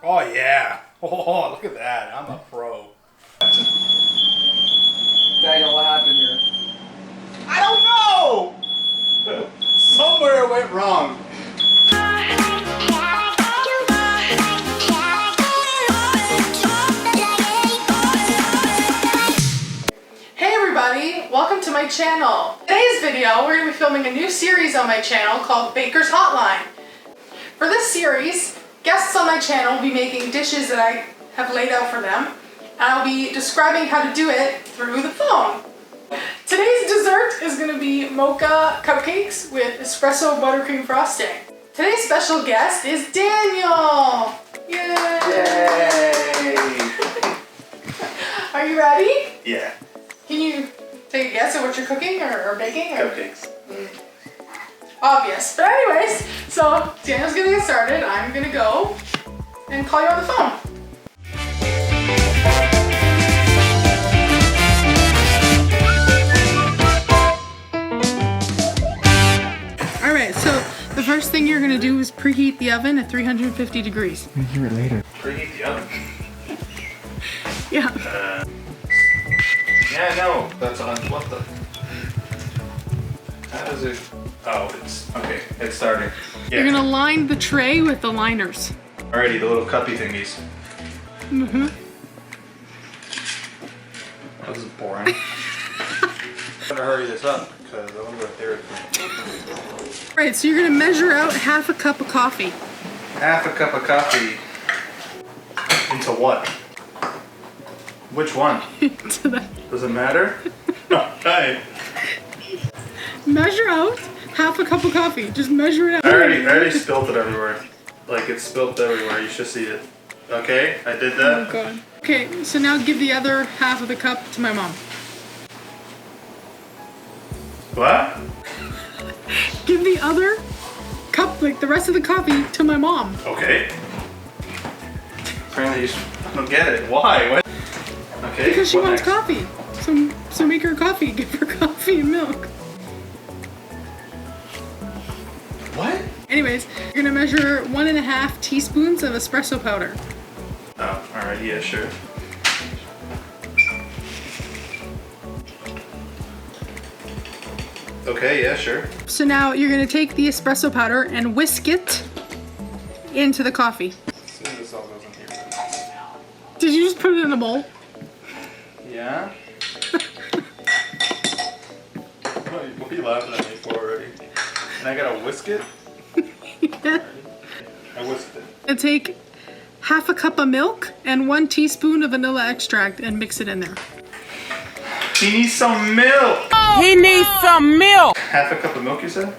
Oh yeah. Oh, look at that. I'm a pro. Daniel, what happened here? I don't know! Somewhere it went wrong. Hey everybody, welcome to my channel. Today's video, we're going to be filming a new series on my channel called Baker's Hotline. For this series, guests on my channel will be making dishes that I have laid out for them, and I'll be describing how to do it through the phone. Today's dessert is going to be mocha cupcakes with espresso buttercream frosting. Today's special guest is Daniel! Yay! Yay! Are you ready? Yeah. Can you take a guess at what you're cooking or baking? Or? Cupcakes. Obvious. But anyways, so Daniel's gonna get started. I'm gonna go and call you on the phone. Alright, so the first thing you're gonna do is preheat the oven at 350 degrees. We'll hear it later. Preheat the oven. Yeah. Yeah, no. That's on. What the? How does it? Oh, it's okay. It's starting. Yeah. You're gonna line the tray with the liners. Alrighty, the little cuppy thingies. Mm-hmm. That was boring. I'm gonna hurry this up because I wonder if they're. Right, so you're gonna measure out half a cup of coffee. Half a cup of coffee. Into what? Which one? To that. Does it matter? Okay. Measure out half a cup of coffee. Just measure it out. I already spilled it everywhere. Like it's spilled everywhere. You should see it. Okay, I did that. Oh god. Okay, so now give the other half of the cup to my mom. What? Give the other cup, like the rest of the coffee, to my mom. Okay. Apparently you don't get it. Why? What? Okay. Because she what wants next? coffee. So make her coffee. Give her coffee and milk. What? Anyways, you're gonna measure 1.5 teaspoons of espresso powder. Oh, alright, yeah, sure. Okay, yeah, sure. So now you're gonna take the espresso powder and whisk it into the coffee. As soon as this all goes in here. Did you just put it in a bowl? Yeah? What are you laughing at me for already? And I gotta whisk it? Yeah. I whisked it. And take half a cup of milk and 1 teaspoon of vanilla extract and mix it in there. He needs some milk! He needs some milk! Half a cup of milk, you said?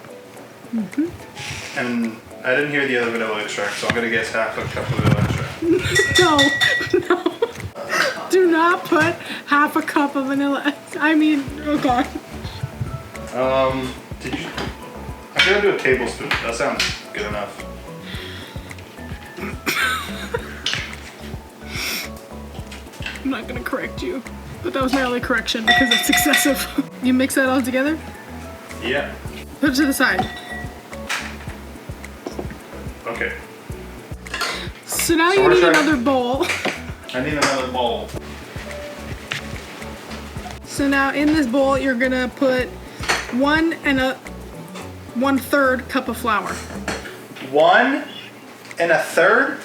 Mm-hmm. And I didn't hear the other vanilla extract, so I'm gonna guess half a cup of vanilla extract. No. Do not put half a cup of vanilla. I mean, oh god. Did you? I'm gonna do a tablespoon. That sounds good enough. I'm not gonna correct you, but that was my only correction because it's excessive. You mix that all together? Yeah. Put it to the side. Okay. So now So you we're need trying- another bowl. I need another bowl. So now in this bowl, you're gonna put 1⅓ cup of flour. 1 1/3?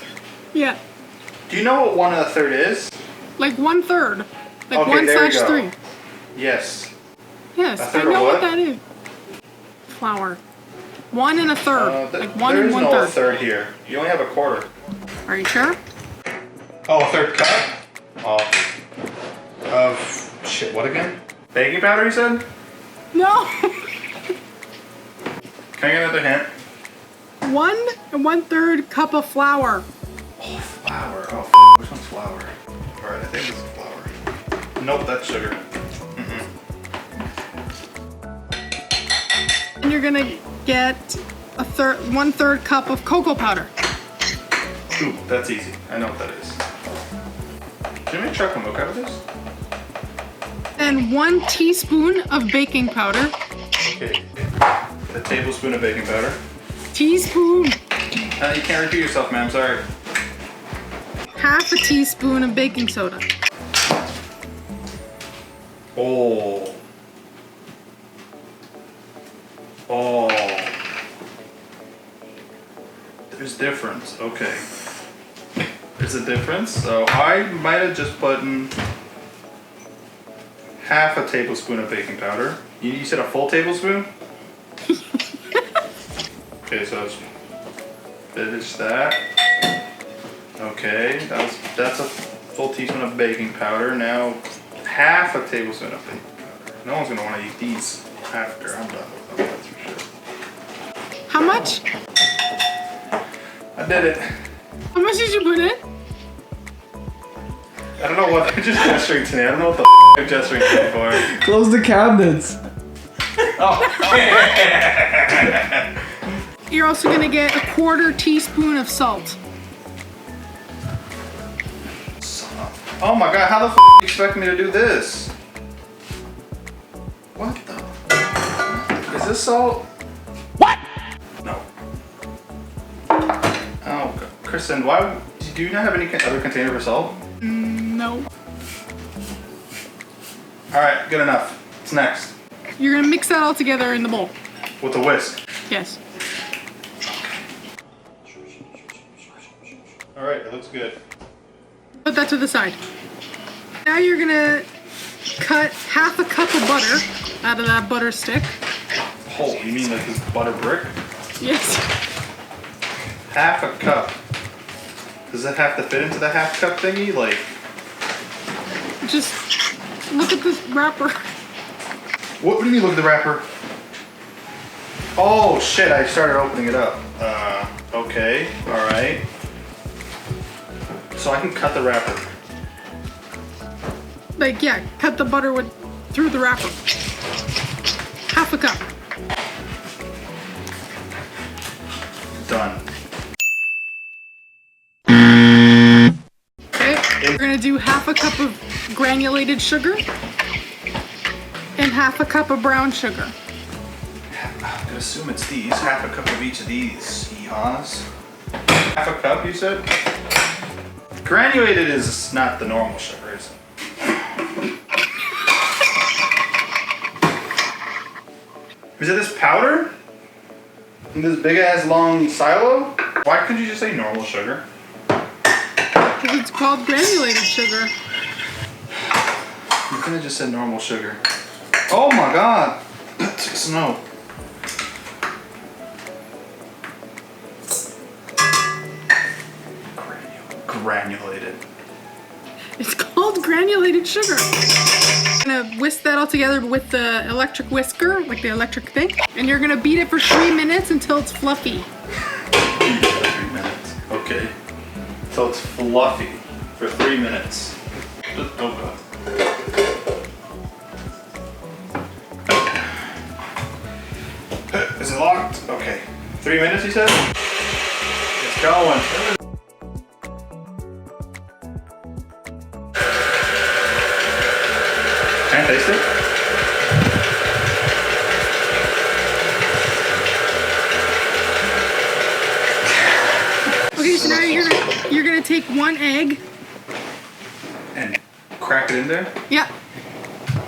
Yeah, Do you know what 1 1/3 is? like 1/3. Like Okay, 1 there we slash go. 3. Yes. Yes, A I third know of what what? that is. Flour. 1 1/3. Like 1 there and is 1/3. no third here. You only have a quarter. Are you sure? Oh, a third cup? Oh. Of shit, what again? Baking powder, you said? No. Can I get another hint? 1 1/3 cup of flour. Oh, flour. Oh, which one's flour? Alright, I think this is flour. Nope, that's sugar. And you're gonna get 1/3 cup of cocoa powder. Ooh, that's easy. I know what that is. Can you make chocolate milk out of this? And 1 teaspoon of baking powder. Okay. A tablespoon of baking powder. Teaspoon. You can't repeat yourself, ma'am. Sorry. half a teaspoon of baking soda. Oh. Oh. There's difference. Okay. There's a difference. So I might have just put in half a tablespoon of baking powder. You said a full tablespoon? Okay, so let's finish that. Okay, that's a full teaspoon of baking powder. Now half a tablespoon of baking powder. No one's gonna want to eat these after I'm done with them, that's for sure. How much? I did it. How much did you put in? I don't know what I'm just gesturing to me. I don't know what the I'm gesturing to me for. Close the cabinets. You're also gonna get a 1/4 teaspoon of salt. Oh my god, how the f do you expect me to do this? What the? Is this salt? What? No. Oh, Kristen, why do you not have any other container for salt? No. Alright, good enough. What's next? You're gonna mix that all together in the bowl. With a whisk. Yes. Alright, it looks good. Put that to the side. Now you're gonna cut half a cup of butter out of that butter stick. Oh, you mean like this butter brick? Yes. Half a cup. Does that have to fit into the half cup thingy? Like, Just look at this wrapper. what do you mean look at the wrapper? Oh shit, I started opening it up. Okay, alright. So I can cut the wrapper. Like, yeah, cut the butter through the wrapper. Half a cup. Done. Okay, we're gonna do half a cup of granulated sugar and half a cup of brown sugar. I'm gonna assume it's these. Half a cup of each of these. Yeehaws. Half a cup, you said? Granulated is not the normal sugar, is it? Is it this powder? In this big ass long silo? Why couldn't you just say normal sugar? Because it's called granulated sugar. You could have just said normal sugar. Oh my god! That's snow. Granulated. It's called granulated sugar. You're gonna whisk that all together with the electric whisker, like the electric thing. And you're gonna beat it for 3 minutes until it's fluffy. 3 minutes. Okay. So it's fluffy for 3 minutes. Oh god. Is it locked? Okay. 3 minutes, you said? It's going. Can I taste it? Okay, so now you're gonna take 1 egg. And crack it in there? Yeah.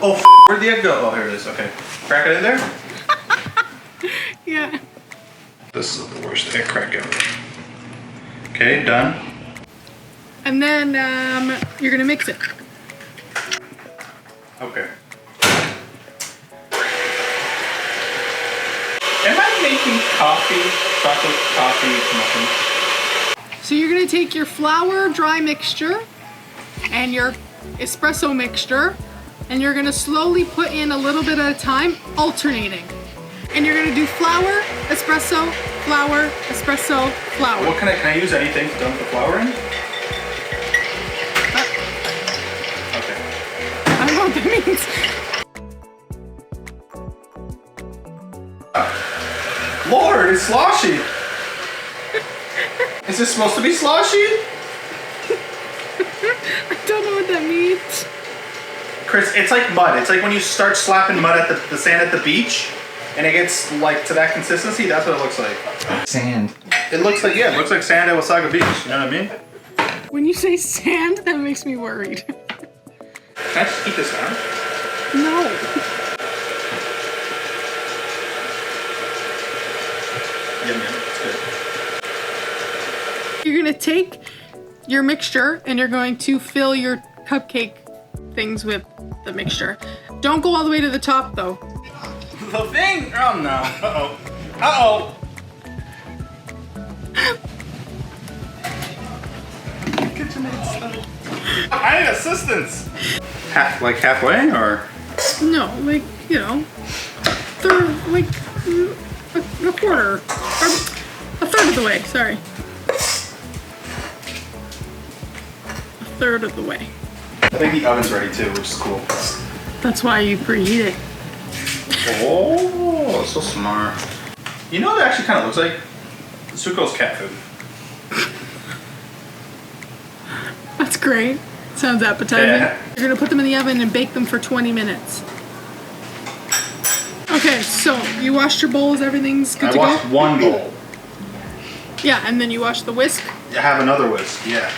Oh, where'd the egg go? Oh, here it is. Okay. Crack it in there? Yeah. This is the worst egg crack ever. Okay, done. And then you're gonna mix it. Okay. Am I making coffee? Chocolate coffee muffins? So you're gonna take your flour dry mixture and your espresso mixture, and you're gonna slowly put in a little bit at a time, alternating. And you're gonna do flour, espresso, flour, espresso, flour. What can I use anything to dump the flour in? Okay. I don't know what that means. Lord, it's sloshy. Is this supposed to be sloshy? I don't know what that means. Chris, it's like mud. It's like when you start slapping mud at the sand at the beach, and it gets like to that consistency. That's what it looks like. Sand. It looks like, yeah, it looks like sand at Wasaga Beach. You know what I mean? When you say sand, that makes me worried. Can I just eat this now? No. Yum, yum. It's good. You're gonna take your mixture and you're going to fill your cupcake things with the mixture. Don't go all the way to the top though. The thing? Oh no. Uh-oh. Uh-oh. I need assistance. Like halfway or? No, like, you know, third, like a quarter, or a third of the way, sorry. A third of the way. I think the oven's ready too, which is cool. That's why you preheat it. Oh, so smart. You know what it actually kind of looks like? Suko's cat food. That's great. Sounds appetizing. Yeah. You're gonna put them in the oven and bake them for 20 minutes. Okay, so you washed your bowls, everything's good to go? I washed one bowl. Yeah, and then you wash the whisk. I have another whisk, yeah.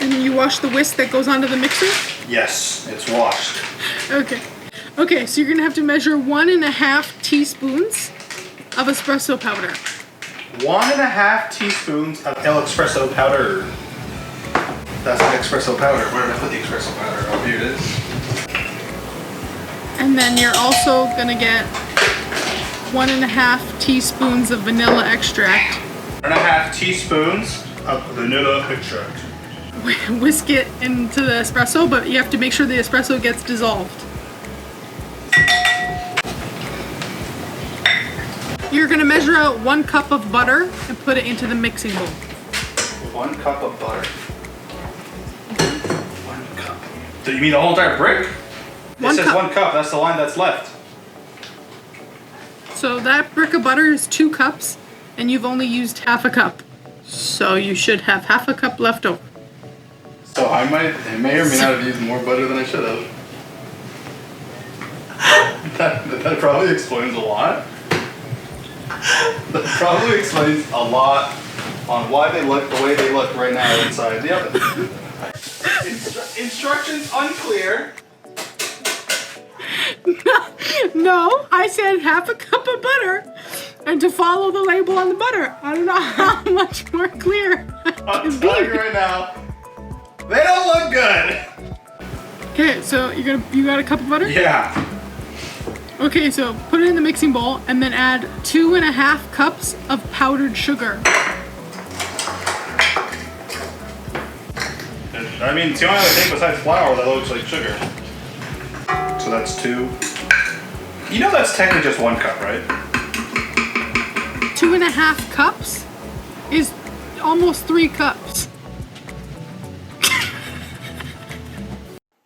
And then you wash the whisk that goes onto the mixer? Yes, it's washed. Okay. Okay, so you're gonna have to measure 1.5 teaspoons of espresso powder. 1.5 teaspoons of El Espresso powder. That's not espresso powder. Where did I put the espresso powder? Oh, here it is. And then you're also gonna get 1.5 teaspoons of vanilla extract. 1.5 teaspoons of vanilla extract. Whisk it into the espresso, but you have to make sure the espresso gets dissolved. You're gonna measure out 1 cup of butter and put it into the mixing bowl. 1 cup of butter. 1 cup. Do you mean the whole entire brick? It says 1 cup. That's the line that's left. So that brick of butter is 2 cups, and you've only used half a cup. So you should have half a cup left over. So I may or may not have used more butter than I should have. That probably explains a lot. That probably explains a lot on why they look the way they look right now inside the oven. Instructions unclear. No, I said half a cup of butter, and to follow the label on the butter. I don't know how much more clear I I'm can telling you be. right now, they don't look good. Okay, so you got a cup of butter? Yeah. Okay, so put it in the mixing bowl and then add 2.5 cups of powdered sugar. I mean, it's the only other thing besides flour that looks like sugar. So that's 2. You know that's technically just 1 cup, right? 2.5 cups is almost 3 cups.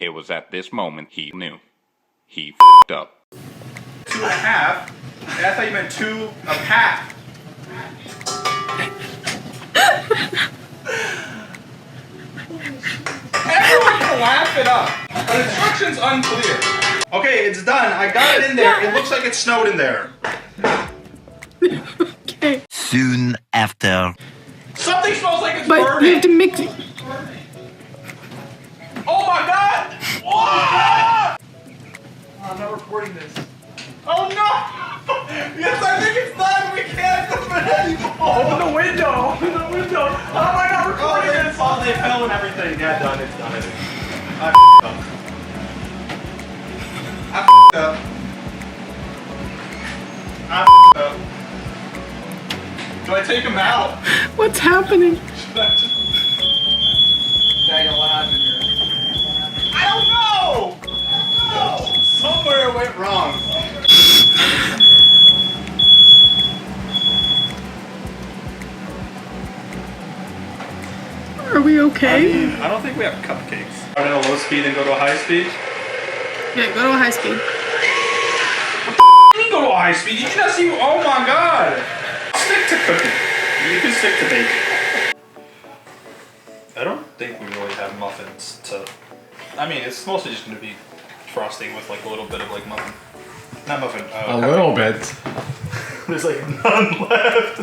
It was at this moment he knew. He f***ed up. 2.5? I thought you meant 2 of half. Everyone can laugh it up. The instructions unclear. Okay, it's done. I got it in there. It looks like it snowed in there. Okay. Soon after. Something smells like it's But burning. you have to mix it. Oh my god! Whoa! I'm not recording this. Oh no! Yes, I think it's done. We can't do it anymore. Open the window! Open the window! How am I not Oh, recording this? they fell and everything. Yeah, done. It's done. I f***ed up. I f***ed up. Do I take them out? What's happening? Should I just... Daniel, what happened here? I don't know! Somewhere it went wrong. Are we okay? I don't think we have cupcakes. Start at a low speed and go to a high speed? Yeah, go to a high speed. You can go to a high speed. You just see. Oh my god! Stick to cooking. You can stick to baking. I don't think we really have muffins to. I mean, it's mostly just going to be frosting with like a little bit of like muffin. Not muffin. A little bit. There's like none left.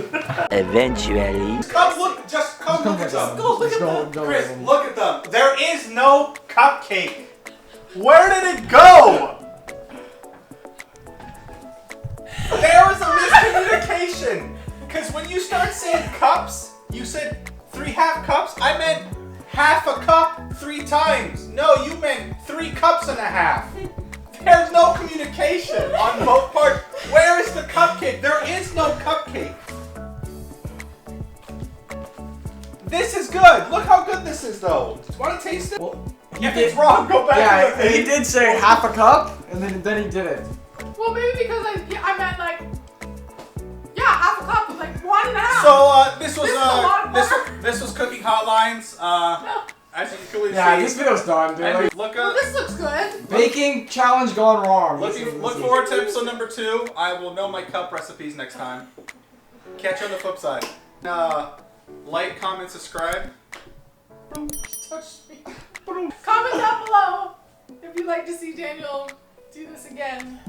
Eventually. Come look, just come look at them. Go. Chris, look at them. There is no cupcake. Where did it go? There was a miscommunication. Because when you start saying cups, you said 3 half cups. I meant half a cup 3 times. No, you meant 3 cups and a half. There's no communication on both parts. Where is the cupcake? There is no cupcake. This is good. Look how good this is, though. Do you want to taste it? Well, if it's wrong, go back to the he thing. did say half a cup, and then he did it. Well, maybe because I meant like, yeah, half a cup was like 1 1/2. So this was This is a lot of work. this was Cooking Hotlines. As you can clearly Yeah, see. this video's done, dude. And Like, look Well, up. this looks good. baking challenge gone wrong. Look forward to episode number 2. I will know my cup recipes next time. Catch you on the flip side. Like, comment, subscribe. Touch me. Comment down below if you'd like to see Daniel do this again.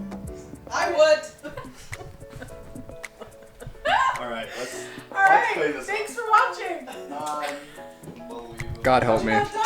I would. All right, let's All right. play this. Thanks for watching. Unbelievable. God help me. Not done.